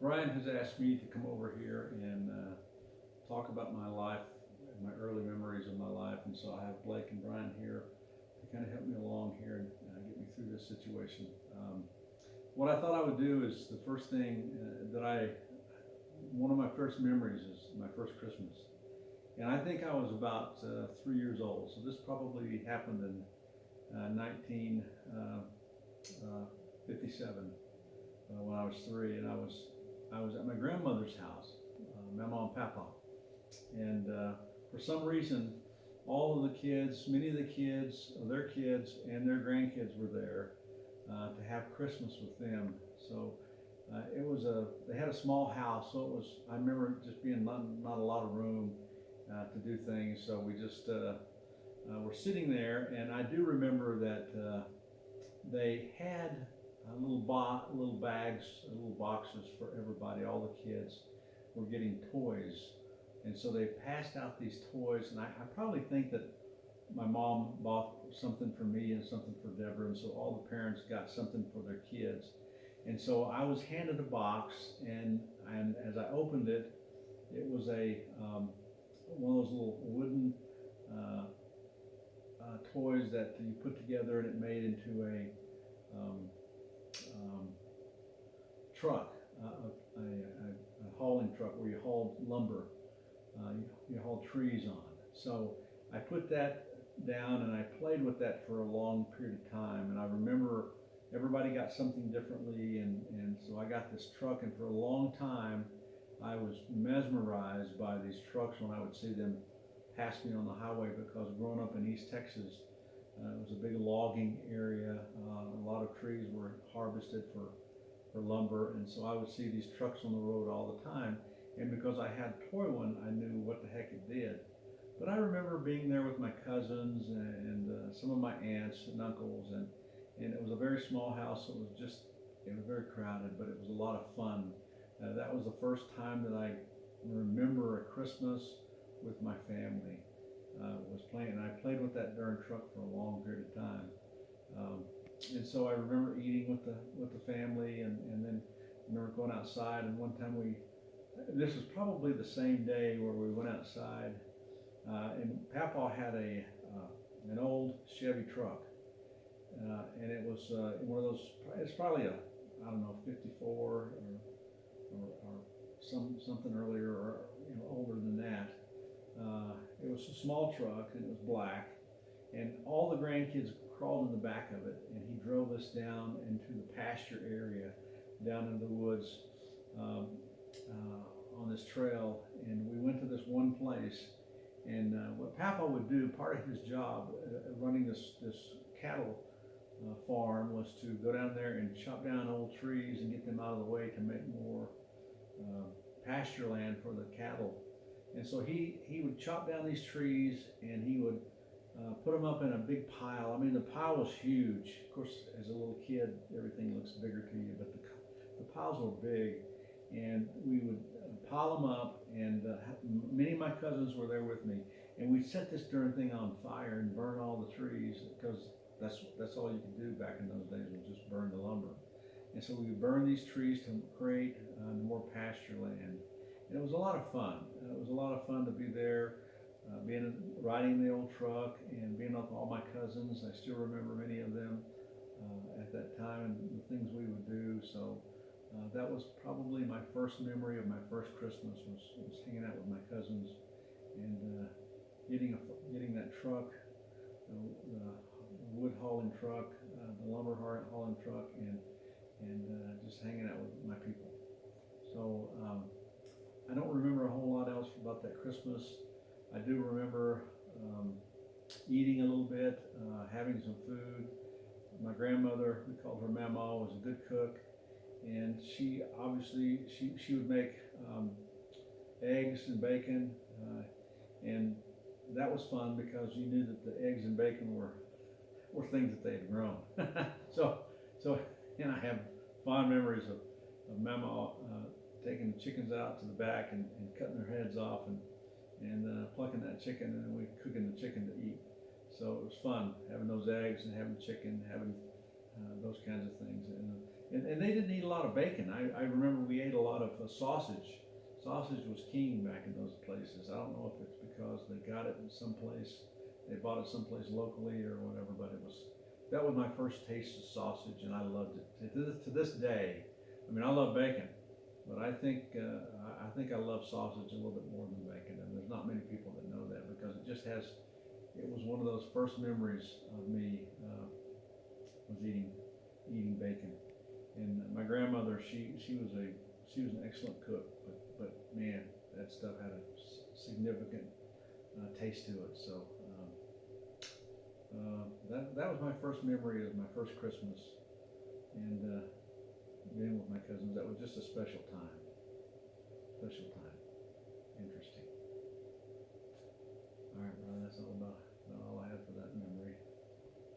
Brian has asked me to come over here and talk about my life, my early memories of my life, and so I have Blake and Brian here to kind of help me along here and get me through this situation. What I thought I would do is the first thing one of my first memories is my first Christmas, and I think I was about 3 years old. So this probably happened in 1957 when I was three, and I was at my grandmother's house, Mama and Papa, and for some reason, all of the kids, many of the kids, their kids, and their grandkids were there to have Christmas with them. So they had a small house, so it was. I remember just being not a lot of room to do things. So we just were sitting there, and I do remember that they had little bags, little boxes for everybody. All the kids were getting toys, and so they passed out these toys. And I probably think that my mom bought something for me and something for Deborah, and so all the parents got something for their kids. And so I was handed a box, and as I opened it, it was one of those little wooden toys that you put together, and it made into um, truck, a hauling truck where you hauled lumber, you hauled trees on. So I put that down and I played with that for a long period of time. And I remember everybody got something differently, and so I got this truck, and for a long time I was mesmerized by these trucks when I would see them pass me on the highway, because growing up in East Texas, it was a big logging area. A lot of trees were harvested for lumber, and so I would see these trucks on the road all the time. And because I had a toy one, I knew what the heck it did. But I remember being there with my cousins and some of my aunts and uncles, and it was a very small house. So it was very crowded, but it was a lot of fun. That was the first time that I remember a Christmas with my family. Was playing, and I played with that darn truck for a long period of time. And so I remember eating with the family, and then I remember going outside. And one time this was probably the same day where we went outside, and Papa had an old Chevy truck, and it was one of those. It's probably I don't know, 54 or something earlier, or older than that. It was a small truck, and it was black, and all the grandkids crawled in the back of it, and he drove us down into the pasture area, down in the woods, on this trail. And we went to this one place, and what Papa would do, part of his job running this cattle farm, was to go down there and chop down old trees and get them out of the way to make more pasture land for the cattle. And so he would chop down these trees, and he would put them up in a big pile. I mean, the pile was huge. Of course, as a little kid, everything looks bigger to you, but the piles were big, and we would pile them up, and many of my cousins were there with me, and we'd set this darn thing on fire and burn all the trees, because that's all you could do back in those days, was just burn the lumber. And so we would burn these trees to create more pasture land. And it was a lot of fun. It was a lot of fun to be there, riding the old truck and being with all my cousins. I still remember many of them at that time, and the things we would do. So that was probably my first memory of my first Christmas, was hanging out with my cousins and getting that truck, the wood hauling truck, the lumber hauling truck, and just hanging out with my people. So I don't remember a whole lot else about that Christmas. I do remember eating a little bit, having some food. My grandmother, we called her Mama, was a good cook, and she obviously she would make eggs and bacon, and that was fun because you knew that the eggs and bacon were things that they had grown. so and I have fond memories of Mama taking the chickens out to the back and cutting their heads off and plucking that chicken, and then we cooking the chicken to eat. So it was fun having those eggs and having chicken, having those kinds of things. And they didn't eat a lot of bacon. I remember we ate a lot of sausage. Sausage was king back in those places. I don't know if it's because they got it in someplace, they bought it someplace locally or whatever, but that was my first taste of sausage, and I loved it. To this day, I mean, I love bacon, but I think I love sausage a little bit more than bacon, and there's not many people that know that because it was one of those first memories of me was eating bacon. And my grandmother, she was an excellent cook, but man, that stuff had a significant taste to it. So that was my first memory of my first Christmas, and being with my cousins. That was just a special time. Special time. Interesting. All right, brother. That's all I have for that memory.